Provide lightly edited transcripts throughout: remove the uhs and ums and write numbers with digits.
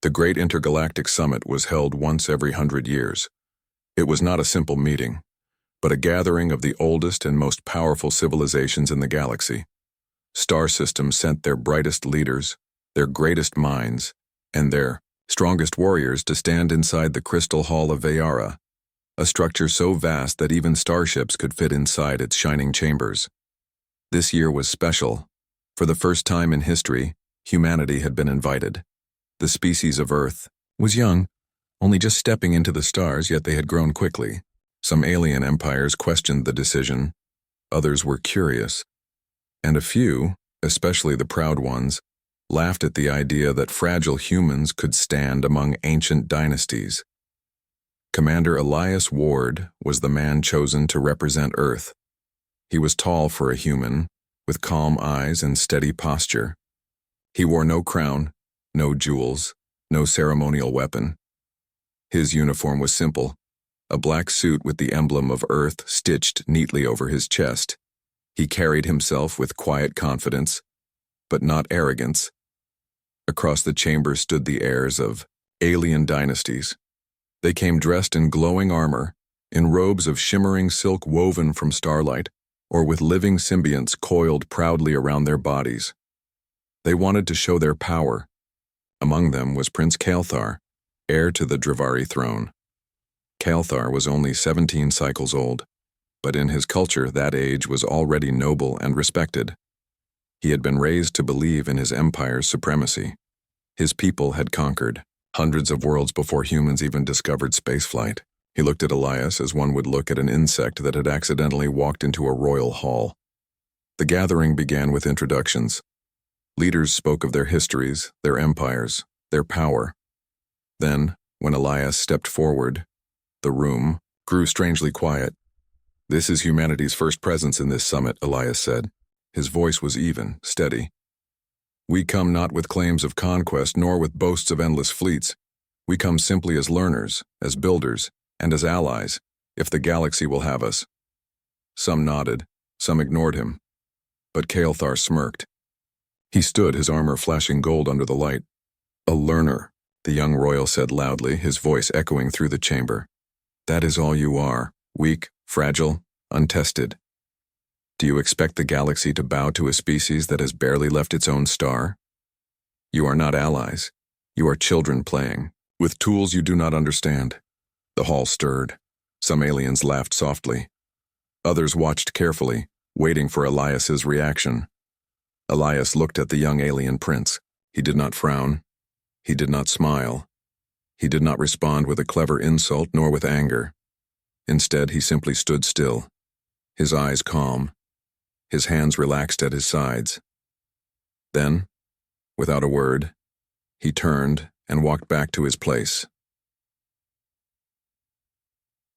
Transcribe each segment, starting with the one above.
The Great Intergalactic Summit was held once every 100 years. It was not a simple meeting, but a gathering of the oldest and most powerful civilizations in the galaxy. Star systems sent their brightest leaders, their greatest minds, and their strongest warriors to stand inside the Crystal Hall of Veyara, a structure so vast that even starships could fit inside its shining chambers. This year was special. For the first time in history, humanity had been invited. The species of Earth was young, only just stepping into the stars, yet they had grown quickly. Some alien empires questioned the decision, others were curious, and a few, especially the proud ones, laughed at the idea that fragile humans could stand among ancient dynasties. Commander Elias Ward was the man chosen to represent Earth. He was tall for a human, with calm eyes and steady posture. He wore no crown, no jewels, no ceremonial weapon. His uniform was simple, a black suit with the emblem of Earth stitched neatly over his chest. He carried himself with quiet confidence, but not arrogance. Across the chamber stood the heirs of alien dynasties. They came dressed in glowing armor, in robes of shimmering silk woven from starlight, or with living symbionts coiled proudly around their bodies. They wanted to show their power. Among them was Prince Kael'thar, heir to the Dravari throne. Kael'thar was only 17 cycles old, but in his culture that age was already noble and respected. He had been raised to believe in his empire's supremacy. His people had conquered hundreds of worlds before humans even discovered spaceflight. He looked at Elias as one would look at an insect that had accidentally walked into a royal hall. The gathering began with introductions. Leaders spoke of their histories, their empires, their power. Then, when Elias stepped forward, the room grew strangely quiet. "This is humanity's first presence in this summit," Elias said. His voice was even, steady. "We come not with claims of conquest nor with boasts of endless fleets. We come simply as learners, as builders, and as allies, if the galaxy will have us." Some nodded, some ignored him. But Kael'thar smirked. He stood, his armor flashing gold under the light. "A learner," the young royal said loudly, his voice echoing through the chamber. "That is all you are, weak, fragile, untested. Do you expect the galaxy to bow to a species that has barely left its own star? You are not allies. You are children playing, with tools you do not understand." The hall stirred. Some aliens laughed softly. Others watched carefully, waiting for Elias's reaction. Elias looked at the young alien prince. He did not frown. He did not smile. He did not respond with a clever insult nor with anger. Instead, he simply stood still, his eyes calm, his hands relaxed at his sides. Then, without a word, he turned and walked back to his place.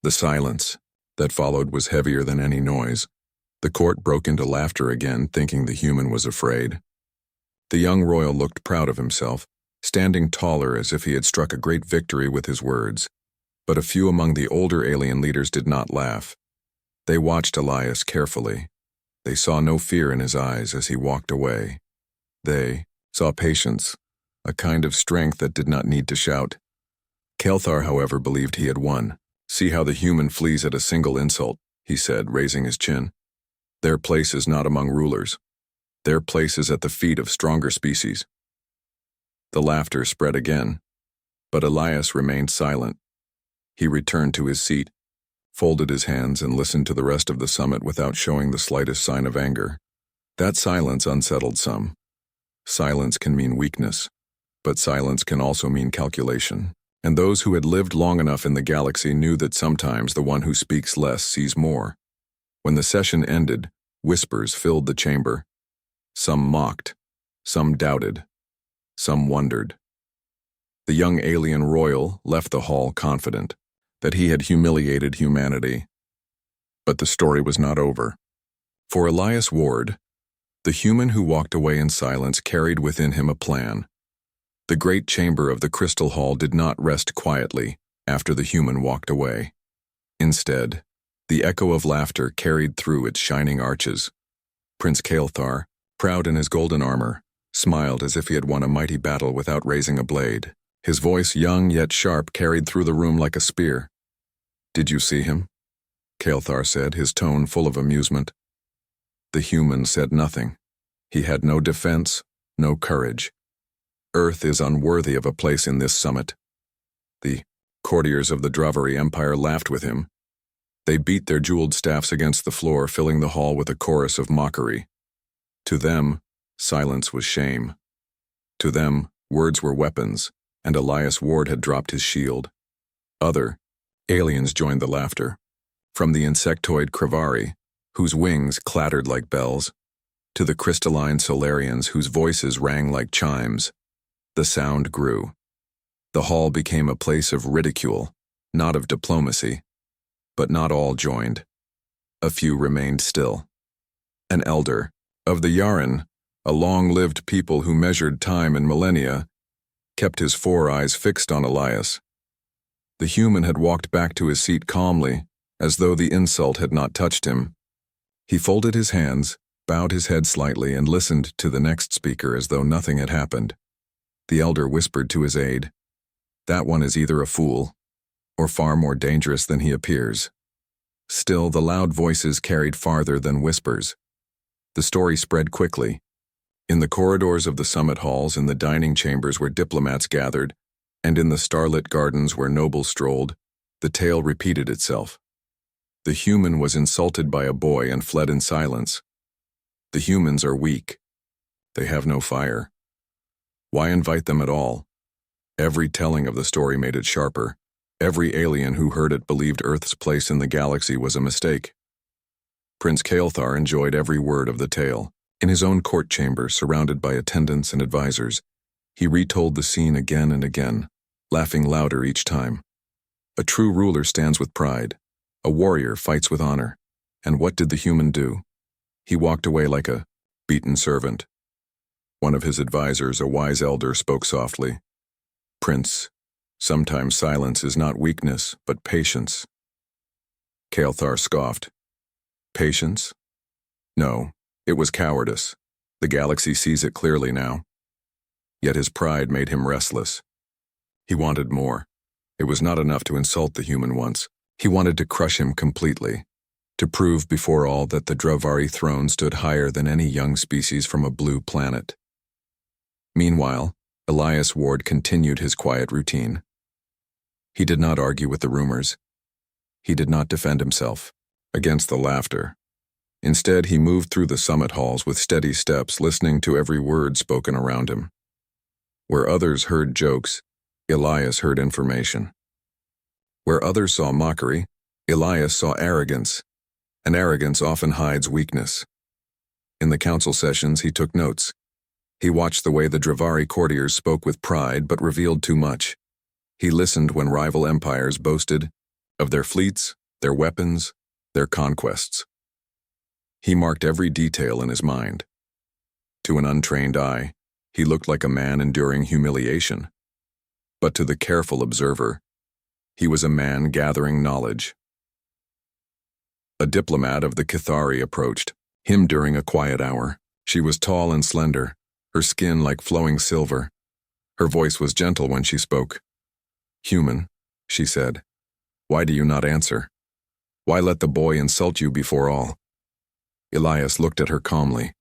The silence that followed was heavier than any noise. The court broke into laughter again, thinking the human was afraid. The young royal looked proud of himself, standing taller as if he had struck a great victory with his words. But a few among the older alien leaders did not laugh. They watched Elias carefully. They saw no fear in his eyes as he walked away. They saw patience, a kind of strength that did not need to shout. Kael'thar, however, believed he had won. "See how the human flees at a single insult," he said, raising his chin. "Their place is not among rulers. Their place is at the feet of stronger species." The laughter spread again, but Elias remained silent. He returned to his seat, folded his hands, and listened to the rest of the summit without showing the slightest sign of anger. That silence unsettled some. Silence can mean weakness, but silence can also mean calculation. And those who had lived long enough in the galaxy knew that sometimes the one who speaks less sees more. When the session ended, whispers filled the chamber. Some mocked, some doubted, some wondered. The young alien royal left the hall confident that he had humiliated humanity. But the story was not over. For Elias Ward, the human who walked away in silence carried within him a plan. The great chamber of the Crystal Hall did not rest quietly after the human walked away. Instead, the echo of laughter carried through its shining arches. Prince Kael'thar, proud in his golden armor, smiled as if he had won a mighty battle without raising a blade. His voice, young yet sharp, carried through the room like a spear. "Did you see him?" Kael'thar said, his tone full of amusement. The human said nothing. He had no defense, no courage. Earth is unworthy of a place in this summit. The courtiers of the Dravari Empire laughed with him. They beat their jeweled staffs against the floor, filling the hall with a chorus of mockery. To them, silence was shame. To them, words were weapons, and Elias Ward had dropped his shield. Other aliens joined the laughter. From the insectoid Kravari, whose wings clattered like bells, to the crystalline Solarians whose voices rang like chimes, the sound grew. The hall became a place of ridicule, not of diplomacy. But not all joined. A few remained still. An elder, of the Yaren, a long-lived people who measured time in millennia, kept his 4 eyes fixed on Elias. The human had walked back to his seat calmly, as though the insult had not touched him. He folded his hands, bowed his head slightly, and listened to the next speaker as though nothing had happened. The elder whispered to his aide, "That one is either a fool, or far more dangerous than he appears." Still, the loud voices carried farther than whispers. The story spread quickly. In the corridors of the summit halls, in the dining chambers where diplomats gathered, and in the starlit gardens where nobles strolled, the tale repeated itself. The human was insulted by a boy and fled in silence. The humans are weak. They have no fire. Why invite them at all? Every telling of the story made it sharper. Every alien who heard it believed Earth's place in the galaxy was a mistake. Prince Kael'thar enjoyed every word of the tale. In his own court chamber, surrounded by attendants and advisors, he retold the scene again and again, laughing louder each time. A true ruler stands with pride. A warrior fights with honor. And what did the human do? He walked away like a beaten servant. One of his advisors, a wise elder, spoke softly. "Prince, sometimes silence is not weakness, but patience." Kael'thar scoffed. Patience? No, it was cowardice. The galaxy sees it clearly now. Yet his pride made him restless. He wanted more. It was not enough to insult the human once. He wanted to crush him completely, to prove before all that the Dravari throne stood higher than any young species from a blue planet. Meanwhile, Elias Ward continued his quiet routine. He did not argue with the rumors. He did not defend himself against the laughter. Instead, he moved through the summit halls with steady steps, listening to every word spoken around him. Where others heard jokes, Elias heard information. Where others saw mockery, Elias saw arrogance, and arrogance often hides weakness. In the council sessions, he took notes. He watched the way the Dravari courtiers spoke with pride but revealed too much. He listened when rival empires boasted of their fleets, their weapons, their conquests. He marked every detail in his mind. To an untrained eye, he looked like a man enduring humiliation. But to the careful observer, he was a man gathering knowledge. A diplomat of the Cathari approached him during a quiet hour. She was tall and slender, her skin like flowing silver. Her voice was gentle when she spoke. "Human," she said, "why do you not answer? Why let the boy insult you before all?" Elias looked at her calmly.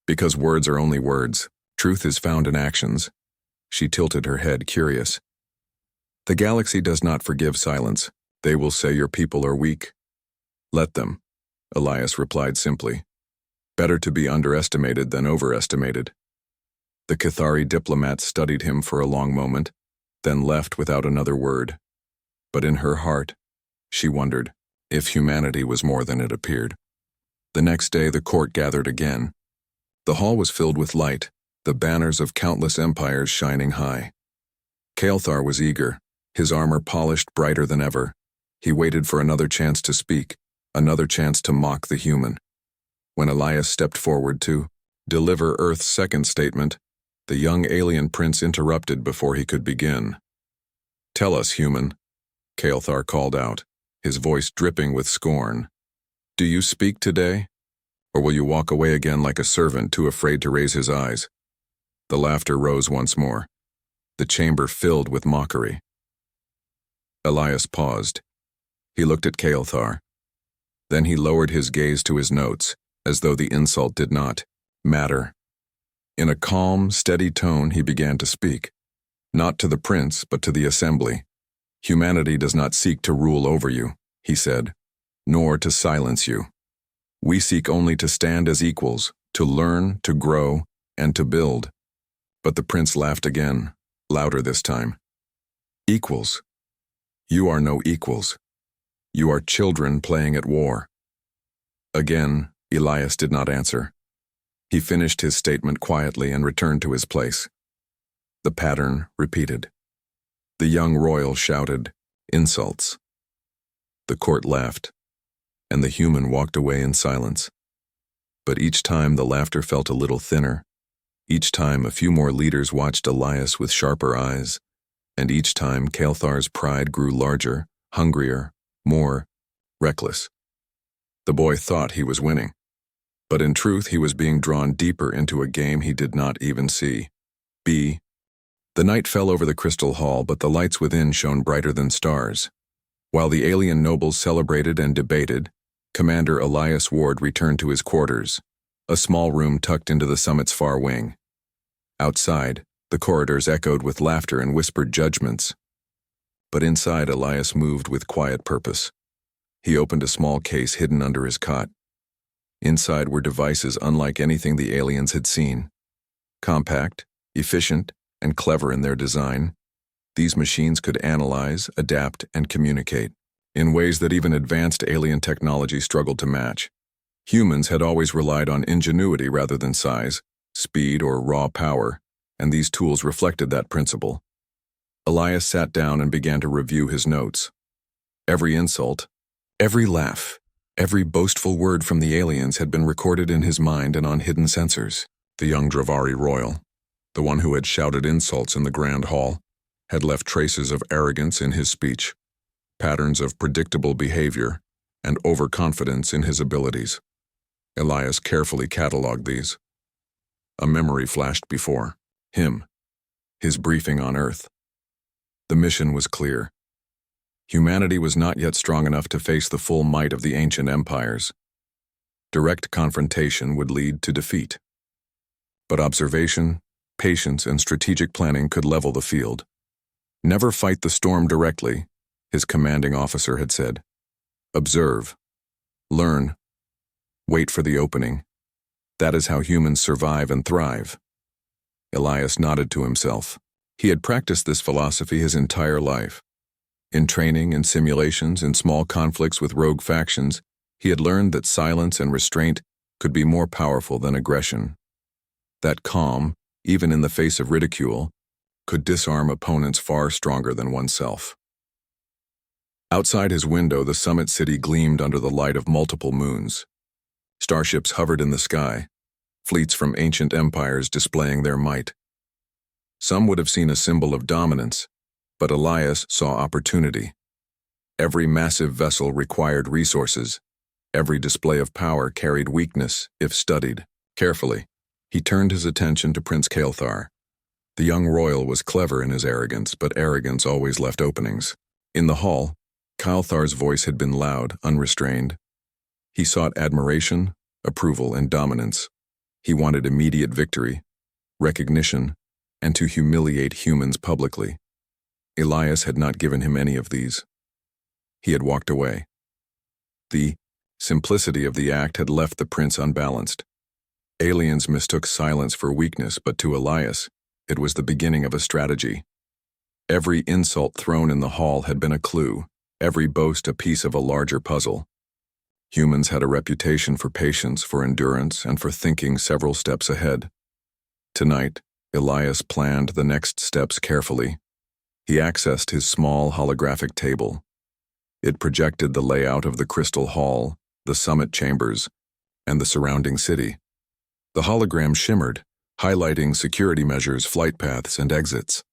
"Because words are only words. Truth is found in actions." She tilted her head, curious. "The galaxy does not forgive silence. They will say your people are weak." "Let them," Elias replied simply. "Better to be underestimated than overestimated." The Cathari diplomat studied him for a long moment, then left without another word. But in her heart, she wondered if humanity was more than it appeared. The next day, the court gathered again. The hall was filled with light, the banners of countless empires shining high. Kael'thar was eager, his armor polished brighter than ever. He waited for another chance to speak, another chance to mock the human. When Elias stepped forward to deliver Earth's second statement, the young alien prince interrupted before he could begin. "Tell us, human," Kael'thar called out, his voice dripping with scorn. "Do you speak today? Or will you walk away again like a servant too afraid to raise his eyes?" The laughter rose once more. the chamber filled with mockery. Elias paused. He looked at Kael'thar. Then he lowered his gaze to his notes, as though the insult did not matter. In a calm, steady tone, he began to speak, not to the prince, but to the assembly. Humanity does not seek to rule over you, he said, nor to silence you. We seek only to stand as equals, to learn, to grow, and to build. But the prince laughed again, louder this time. Equals? You are no equals. You are children playing at war. Again, Elias did not answer. He finished his statement quietly and returned to his place. The pattern repeated. The young royal shouted, "Insults." The court laughed, and the human walked away in silence. But each time the laughter felt a little thinner. Each time a few more leaders watched Elias with sharper eyes, and each time Kael'thar's pride grew larger, hungrier, more reckless. The boy thought he was winning, but in truth he was being drawn deeper into a game he did not even see. The night fell over the crystal hall, but the lights within shone brighter than stars. While the alien nobles celebrated and debated, Commander Elias Ward returned to his quarters, a small room tucked into the summit's far wing. Outside, the corridors echoed with laughter and whispered judgments. But inside, Elias moved with quiet purpose. He opened a small case hidden under his cot. Inside were devices unlike anything the aliens had seen. Compact, efficient, and clever in their design, these machines could analyze, adapt, and communicate in ways that even advanced alien technology struggled to match. Humans had always relied on ingenuity rather than size, speed, or raw power, and these tools reflected that principle. Elias sat down and began to review his notes. Every insult, every laugh, every boastful word from the aliens had been recorded in his mind and on hidden sensors. The young Dravari royal, the one who had shouted insults in the grand hall, had left traces of arrogance in his speech, patterns of predictable behavior, and overconfidence in his abilities. Elias carefully catalogued these. A memory flashed before him, his briefing on Earth. The mission was clear. Humanity was not yet strong enough to face the full might of the ancient empires. Direct confrontation would lead to defeat. But observation, patience, and strategic planning could level the field. Never fight the storm directly, his commanding officer had said. Observe. Learn. Wait for the opening. That is how humans survive and thrive. Elias nodded to himself. He had practiced this philosophy his entire life. In training, in simulations, in small conflicts with rogue factions, he had learned that silence and restraint could be more powerful than aggression. That calm, even in the face of ridicule, could disarm opponents far stronger than oneself. Outside his window, the summit city gleamed under the light of multiple moons. Starships hovered in the sky, fleets from ancient empires displaying their might. Some would have seen a symbol of dominance, but Elias saw opportunity. Every massive vessel required resources. Every display of power carried weakness, if studied carefully. He turned his attention to Prince Kael'thar. The young royal was clever in his arrogance, but arrogance always left openings. In the hall, Kael'thar's voice had been loud, unrestrained. He sought admiration, approval, and dominance. He wanted immediate victory, recognition, and to humiliate humans publicly. Elias had not given him any of these. He had walked away. The simplicity of the act had left the prince unbalanced. Aliens mistook silence for weakness, but to Elias, it was the beginning of a strategy. Every insult thrown in the hall had been a clue, every boast a piece of a larger puzzle. Humans had a reputation for patience, for endurance, and for thinking several steps ahead. Tonight, Elias planned the next steps carefully. He accessed his small holographic table. It projected the layout of the crystal hall, the summit chambers, and the surrounding city. The hologram shimmered, highlighting security measures, flight paths, and exits.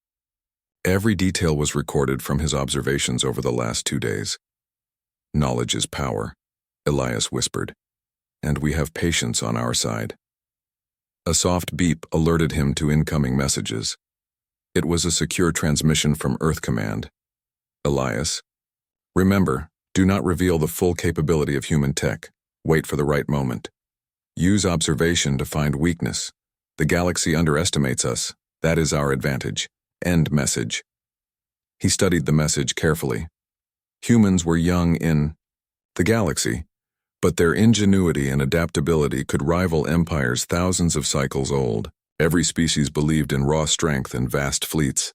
Every detail was recorded from his observations over the last 2 days. Knowledge is power, Elias whispered, and we have patience on our side. A soft beep alerted him to incoming messages. It was a secure transmission from Earth Command. Elias, remember, do not reveal the full capability of human tech. Wait for the right moment. Use observation to find weakness. The galaxy underestimates us. That is our advantage. End message. He studied the message carefully. Humans were young in the galaxy, but their ingenuity and adaptability could rival empires thousands of cycles old. Every species believed in raw strength and vast fleets.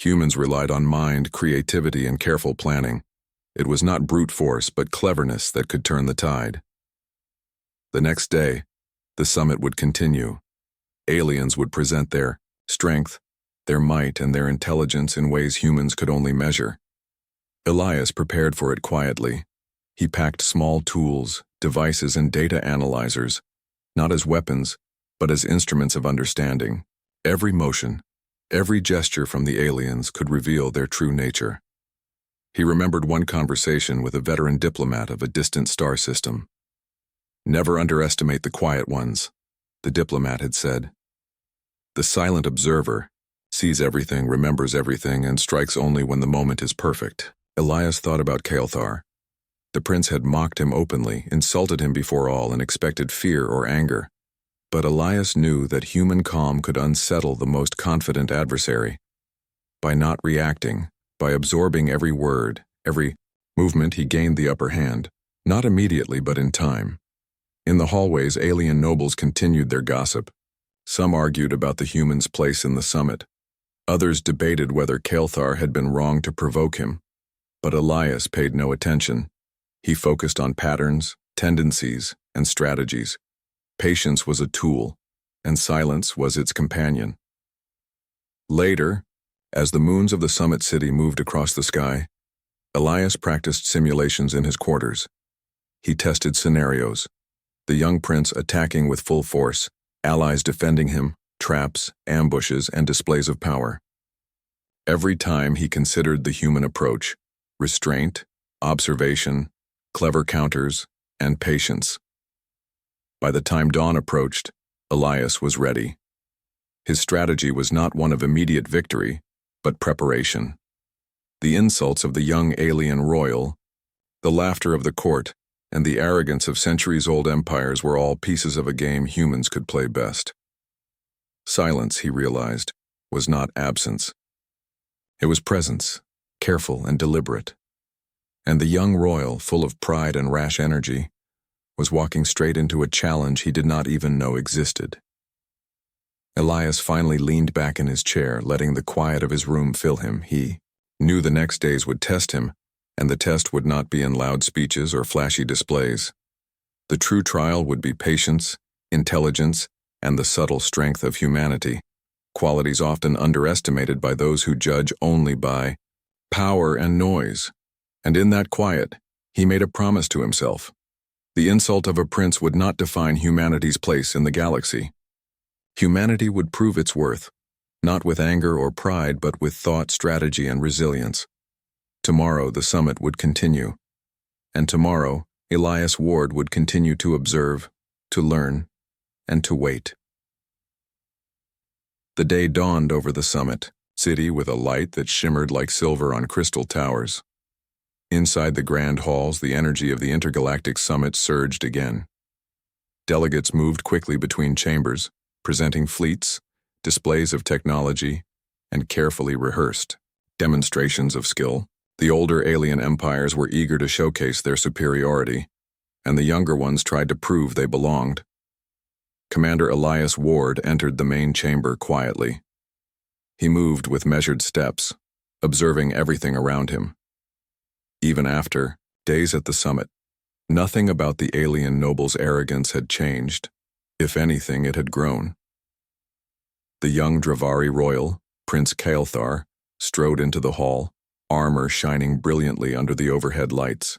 Humans relied on mind, creativity, and careful planning. It was not brute force, but cleverness that could turn the tide. The next day, the summit would continue. Aliens would present their strength, their might, and their intelligence in ways humans could only measure. Elias prepared for it quietly. He packed small tools, devices, and data analyzers, not as weapons, but as instruments of understanding. Every motion, every gesture from the aliens could reveal their true nature. He remembered one conversation with a veteran diplomat of a distant star system. "Never underestimate the quiet ones," the diplomat had said. "The silent observer sees everything, remembers everything, and strikes only when the moment is perfect." Elias thought about Kael'thar. The prince had mocked him openly, insulted him before all, and expected fear or anger. But Elias knew that human calm could unsettle the most confident adversary. By not reacting, by absorbing every word, every movement, he gained the upper hand, not immediately but in time. In the hallways, alien nobles continued their gossip. Some argued about the humans' place in the summit. Others debated whether Kael'thar had been wrong to provoke him. But Elias paid no attention. He focused on patterns, tendencies, and strategies. Patience was a tool, and silence was its companion. Later, as the moons of the summit city moved across the sky, Elias practiced simulations in his quarters. He tested scenarios: the young prince attacking with full force, allies defending him, traps, ambushes, and displays of power. Every time he considered the human approach: restraint, observation, clever counters, and patience. By the time dawn approached, Elias was ready. His strategy was not one of immediate victory, but preparation. The insults of the young alien royal, the laughter of the court, and the arrogance of centuries-old empires were all pieces of a game humans could play best. Silence, he realized, was not absence. It was presence, careful and deliberate. And the young royal, full of pride and rash energy, was walking straight into a challenge he did not even know existed. Elias finally leaned back in his chair, letting the quiet of his room fill him. He knew the next days would test him, and the test would not be in loud speeches or flashy displays. The true trial would be patience, intelligence, and the subtle strength of humanity, qualities often underestimated by those who judge only by power and noise. And in that quiet, he made a promise to himself. The insult of a prince would not define humanity's place in the galaxy. Humanity would prove its worth, not with anger or pride, but with thought, strategy, and resilience. Tomorrow, the summit would continue. And tomorrow, Elias Ward would continue to observe, to learn, and to wait. The day dawned over the summit city with a light that shimmered like silver on crystal towers. Inside the grand halls, the energy of the intergalactic summit surged again. Delegates moved quickly between chambers, presenting fleets, displays of technology, and carefully rehearsed demonstrations of skill. The older alien empires were eager to showcase their superiority, and the younger ones tried to prove they belonged. Commander Elias Ward entered the main chamber quietly. He moved with measured steps, observing everything around him. Even after days at the summit, nothing about the alien noble's arrogance had changed. If anything, it had grown. The young Dravari royal, Prince Kael'thar, strode into the hall, armor shining brilliantly under the overhead lights.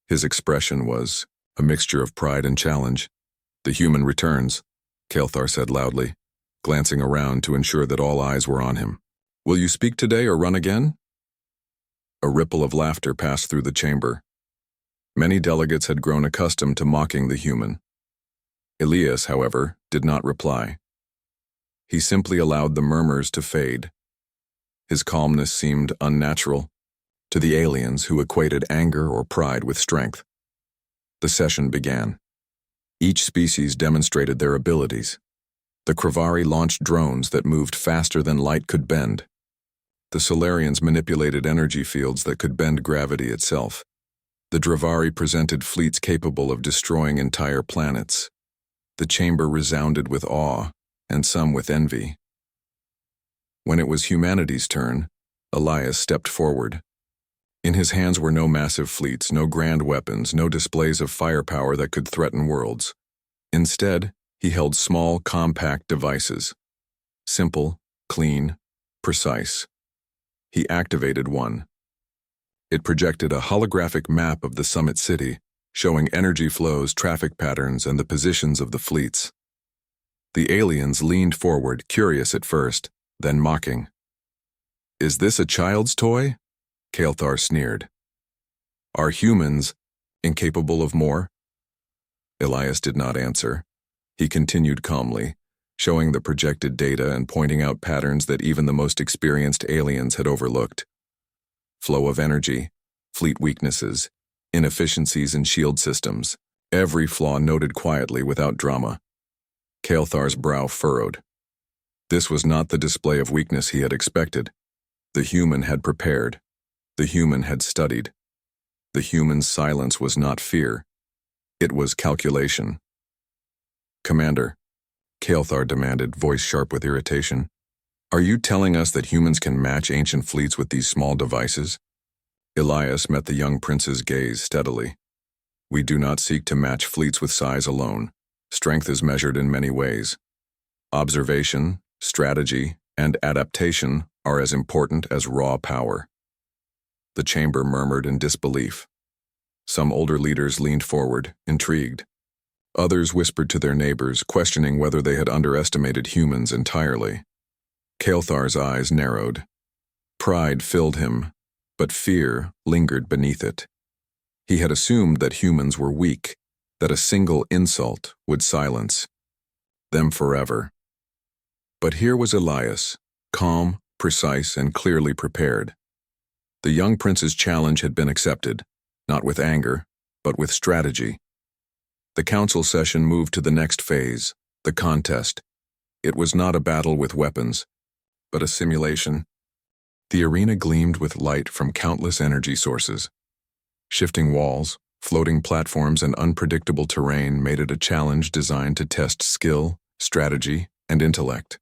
His expression was a mixture of pride and challenge. "The human returns," Kael'thar said loudly, glancing around to ensure that all eyes were on him. "Will you speak today or run again?" A ripple of laughter passed through the chamber. Many delegates had grown accustomed to mocking the human. Elias, however, did not reply. He simply allowed the murmurs to fade. His calmness seemed unnatural to the aliens who equated anger or pride with strength. The session began. Each species demonstrated their abilities. The Kravari launched drones that moved faster than light could bend. The Solarians manipulated energy fields that could bend gravity itself. The Dravari presented fleets capable of destroying entire planets. The chamber resounded with awe, and some with envy. When it was humanity's turn, Elias stepped forward. In his hands were no massive fleets, no grand weapons, no displays of firepower that could threaten worlds. Instead, he held small, compact devices. Simple, clean, precise. He activated one. It projected a holographic map of the summit city, showing energy flows, traffic patterns, and the positions of the fleets. The aliens leaned forward, curious at first, then mocking. "Is this a child's toy?" Kael'thar sneered. "Are humans incapable of more?" Elias did not answer. He continued calmly, showing the projected data and pointing out patterns that even the most experienced aliens had overlooked. Flow of energy, fleet weaknesses, inefficiencies in shield systems, every flaw noted quietly without drama. Kael'thar's brow furrowed. This was not the display of weakness he had expected. The human had prepared. The human had studied. The human's silence was not fear. It was calculation. "Commander," Kael'thar demanded, voice sharp with irritation, "are you telling us that humans can match ancient fleets with these small devices?" Elias met the young prince's gaze steadily. "We do not seek to match fleets with size alone. Strength is measured in many ways. Observation, strategy, and adaptation are as important as raw power." The chamber murmured in disbelief. Some older leaders leaned forward, intrigued. Others whispered to their neighbors, questioning whether they had underestimated humans entirely. Kael'thar's eyes narrowed. Pride filled him, but fear lingered beneath it. He had assumed that humans were weak, that a single insult would silence them forever. But here was Elias, calm, precise, and clearly prepared. The young prince's challenge had been accepted, not with anger, but with strategy. The council session moved to the next phase, the contest. It was not a battle with weapons, but a simulation. The arena gleamed with light from countless energy sources. Shifting walls, floating platforms, and unpredictable terrain made it a challenge designed to test skill, strategy, and intellect.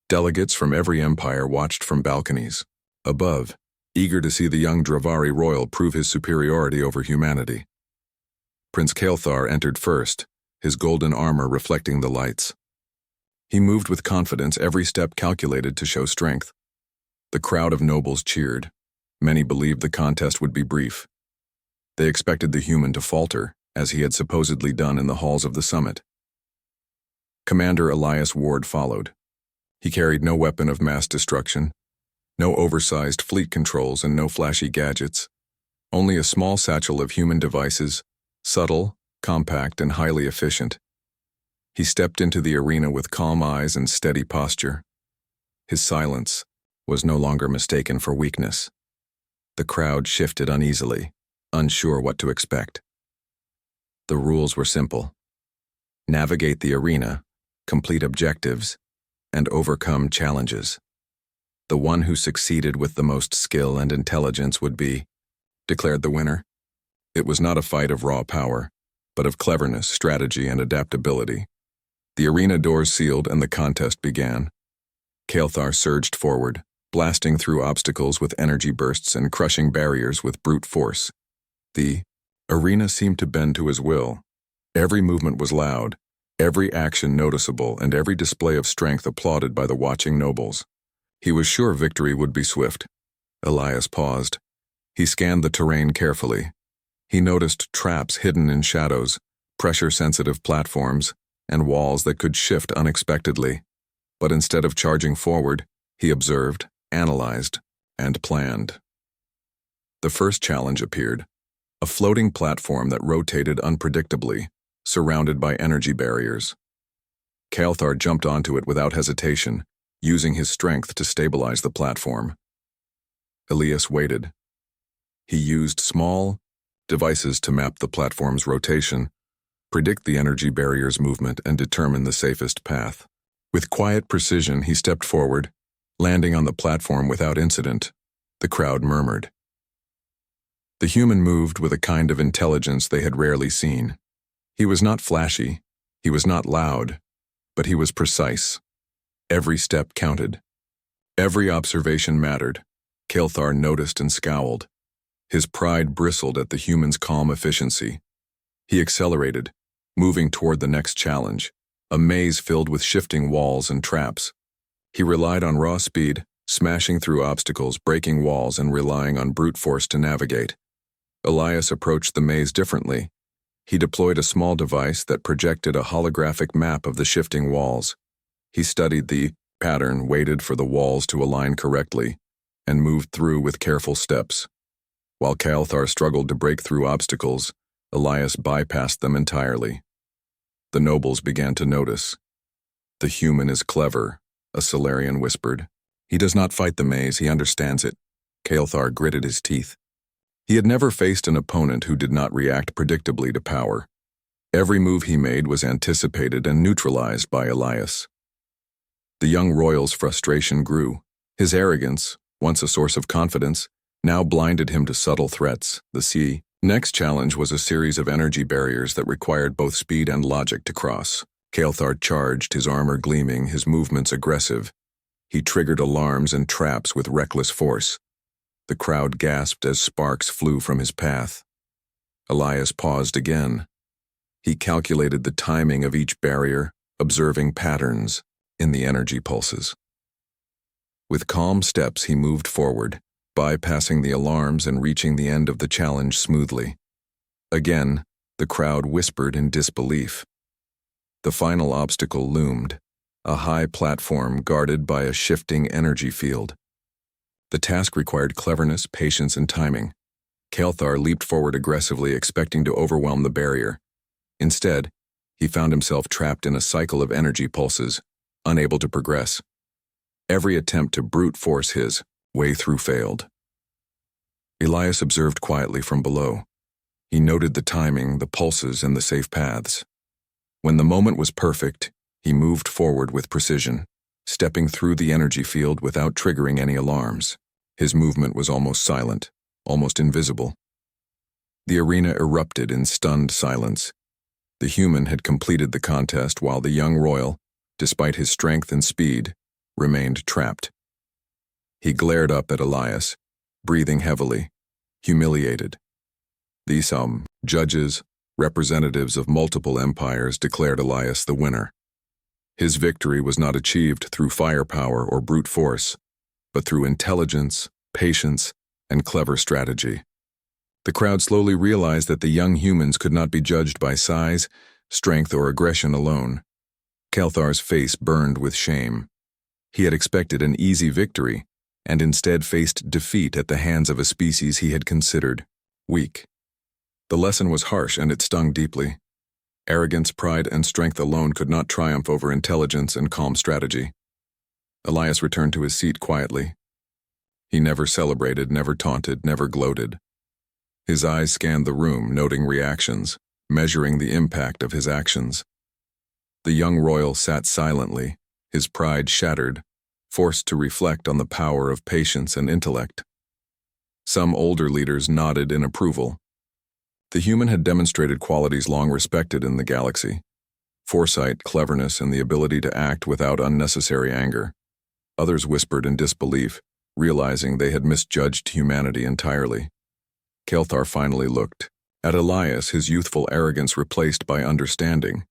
Delegates from every empire watched from balconies, above, eager to see the young Dravari royal prove his superiority over humanity. Prince Kael'thar entered first, his golden armor reflecting the lights. He moved with confidence, every step calculated to show strength. The crowd of nobles cheered. Many believed the contest would be brief. They expected the human to falter, as he had supposedly done in the halls of the summit. Commander Elias Ward followed. He carried no weapon of mass destruction, no oversized fleet controls, and no flashy gadgets. Only a small satchel of human devices, subtle, compact, and highly efficient. He stepped into the arena with calm eyes and steady posture. His silence was no longer mistaken for weakness. The crowd shifted uneasily, unsure what to expect. The rules were simple. Navigate the arena, complete objectives, and overcome challenges. The one who succeeded with the most skill and intelligence would be declared the winner. It was not a fight of raw power, but of cleverness, strategy, and adaptability. The arena doors sealed and the contest began. Kael'thar surged forward, blasting through obstacles with energy bursts and crushing barriers with brute force. The arena seemed to bend to his will. Every movement was loud, every action noticeable, and every display of strength applauded by the watching nobles. He was sure victory would be swift. Elias paused. He scanned the terrain carefully. He noticed traps hidden in shadows, pressure-sensitive platforms, and walls that could shift unexpectedly. But instead of charging forward, he observed, analyzed, and planned. The first challenge appeared, a floating platform that rotated unpredictably, surrounded by energy barriers. Kael'thar jumped onto it without hesitation, using his strength to stabilize the platform. Elias waited. He used small devices to map the platform's rotation, predict the energy barrier's movement, and determine the safest path. With quiet precision, he stepped forward, landing on the platform without incident. The crowd murmured. The human moved with a kind of intelligence they had rarely seen. He was not flashy, he was not loud, but he was precise. Every step counted. Every observation mattered. Kael'thar noticed and scowled. His pride bristled at the human's calm efficiency. He accelerated, moving toward the next challenge, a maze filled with shifting walls and traps. He relied on raw speed, smashing through obstacles, breaking walls, and relying on brute force to navigate. Elias approached the maze differently. He deployed a small device that projected a holographic map of the shifting walls. He studied the pattern, waited for the walls to align correctly, and moved through with careful steps. While Kael'thar struggled to break through obstacles, Elias bypassed them entirely. The nobles began to notice. "The human is clever," a Solarian whispered. "He does not fight the maze, he understands it." Kael'thar gritted his teeth. He had never faced an opponent who did not react predictably to power. Every move he made was anticipated and neutralized by Elias. The young royal's frustration grew. His arrogance, once a source of confidence, now blinded him to subtle threats. The next challenge was a series of energy barriers that required both speed and logic to cross. Kael'thar charged, his armor gleaming, his movements aggressive. He triggered alarms and traps with reckless force. The crowd gasped as sparks flew from his path. Elias paused again. He calculated the timing of each barrier, observing patterns in the energy pulses. With calm steps, he moved forward, bypassing the alarms and reaching the end of the challenge smoothly. Again, the crowd whispered in disbelief. The final obstacle loomed, a high platform guarded by a shifting energy field. The task required cleverness, patience, and timing. Kael'thar leaped forward aggressively, expecting to overwhelm the barrier. Instead, he found himself trapped in a cycle of energy pulses, unable to progress. Every attempt to brute force his way through failed. Elias observed quietly from below. He noted the timing, the pulses, and the safe paths. When the moment was perfect, he moved forward with precision, stepping through the energy field without triggering any alarms. His movement was almost silent, almost invisible. The arena erupted in stunned silence. The human had completed the contest while the young royal, despite his strength and speed, remained trapped. He glared up at Elias, breathing heavily, humiliated. These judges, representatives of multiple empires, declared Elias the winner. His victory was not achieved through firepower or brute force, but through intelligence, patience, and clever strategy. The crowd slowly realized that the young humans could not be judged by size, strength, or aggression alone. Kael'thar's face burned with shame. He had expected an easy victory, and instead faced defeat at the hands of a species he had considered weak. The lesson was harsh and it stung deeply. Arrogance, pride, and strength alone could not triumph over intelligence and calm strategy. Elias returned to his seat quietly. He never celebrated, never taunted, never gloated. His eyes scanned the room, noting reactions, measuring the impact of his actions. The young royal sat silently, his pride shattered, forced to reflect on the power of patience and intellect. Some older leaders nodded in approval. The human had demonstrated qualities long respected in the galaxy: foresight, cleverness, and the ability to act without unnecessary anger. Others whispered in disbelief, realizing they had misjudged humanity entirely. Kael'thar finally looked at Elias, his youthful arrogance replaced by understanding.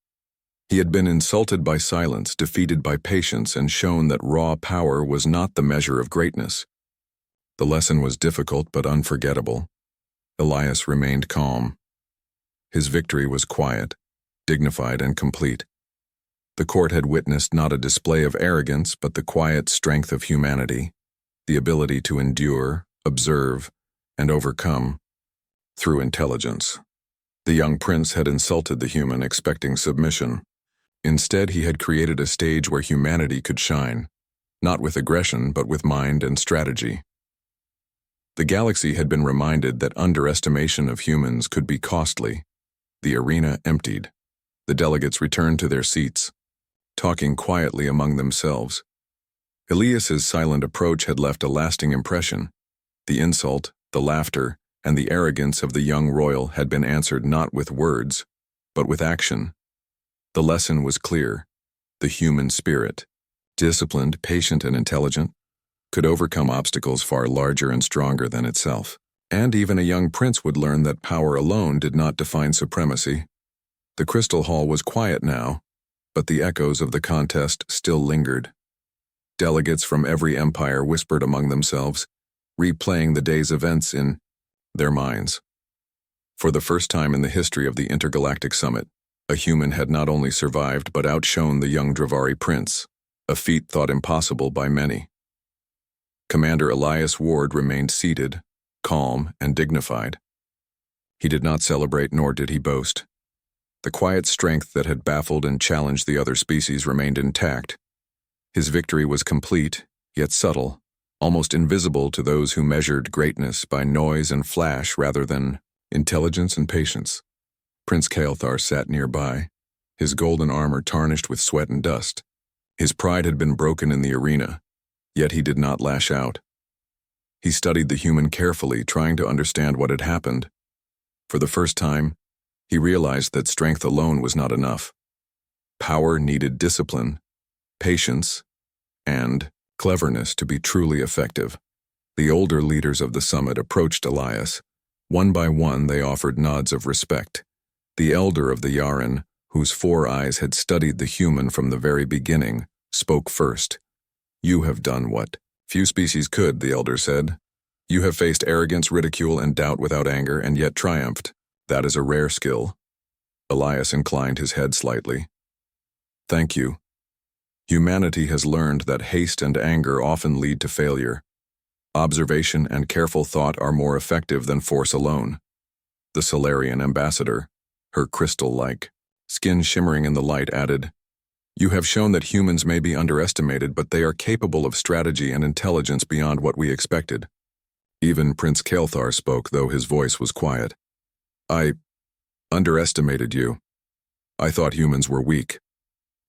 He had been insulted by silence, defeated by patience, and shown that raw power was not the measure of greatness. The lesson was difficult but unforgettable. Elias remained calm. His victory was quiet, dignified, and complete. The court had witnessed not a display of arrogance, but the quiet strength of humanity, the ability to endure, observe, and overcome through intelligence. The young prince had insulted the human, expecting submission. Instead, he had created a stage where humanity could shine, not with aggression but with mind and strategy. The galaxy had been reminded that underestimation of humans could be costly. The arena emptied. The delegates returned to their seats, talking quietly among themselves. Elias's silent approach had left a lasting impression. The insult, the laughter, and the arrogance of the young royal had been answered not with words, but with action. The lesson was clear. The human spirit, disciplined, patient, and intelligent, could overcome obstacles far larger and stronger than itself. And even a young prince would learn that power alone did not define supremacy. The Crystal Hall was quiet now, but the echoes of the contest still lingered. Delegates from every empire whispered among themselves, replaying the day's events in their minds. For the first time in the history of the Intergalactic Summit, a human had not only survived but outshone the young Dravari prince, a feat thought impossible by many. Commander Elias Ward remained seated, calm and dignified. He did not celebrate nor did he boast. The quiet strength that had baffled and challenged the other species remained intact. His victory was complete, yet subtle, almost invisible to those who measured greatness by noise and flash rather than intelligence and patience. Prince Kael'thar sat nearby, his golden armor tarnished with sweat and dust. His pride had been broken in the arena, yet he did not lash out. He studied the human carefully, trying to understand what had happened. For the first time, he realized that strength alone was not enough. Power needed discipline, patience, and cleverness to be truly effective. The older leaders of the summit approached Elias. One by one, they offered nods of respect. The elder of the Yaren, whose 4 eyes had studied the human from the very beginning, spoke first. "You have done what few species could," the elder said. "You have faced arrogance, ridicule, and doubt without anger, and yet triumphed. That is a rare skill." Elias inclined his head slightly. "Thank you. Humanity has learned that haste and anger often lead to failure. Observation and careful thought are more effective than force alone." The Solarian ambassador, her crystal-like skin shimmering in the light, added, "You have shown that humans may be underestimated, but they are capable of strategy and intelligence beyond what we expected." Even Prince Kael'thar spoke, though his voice was quiet. "I underestimated you. I thought humans were weak.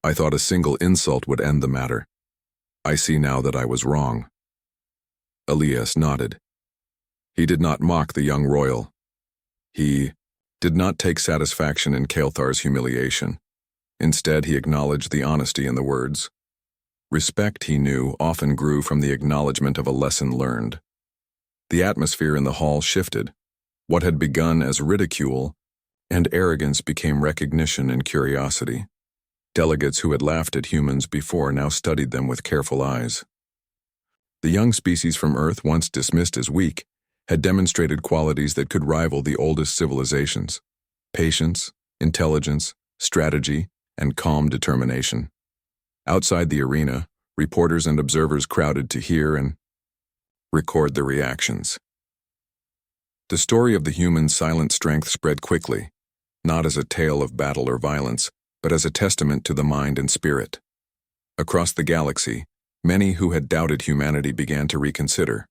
I thought a single insult would end the matter. I see now that I was wrong." Elias nodded. He did not mock the young royal. He did not take satisfaction in Kael'thar's humiliation. Instead, he acknowledged the honesty in the words. Respect, he knew, often grew from the acknowledgement of a lesson learned. The atmosphere in the hall shifted. What had begun as ridicule and arrogance became recognition and curiosity. Delegates who had laughed at humans before now studied them with careful eyes. The young species from Earth, once dismissed as weak, had demonstrated qualities that could rival the oldest civilizations: patience, intelligence, strategy, and calm determination. Outside the arena, reporters and observers crowded to hear and record the reactions. The story of the human's silent strength spread quickly, not as a tale of battle or violence, but as a testament to the mind and spirit. Across the galaxy, many who had doubted humanity began to reconsider.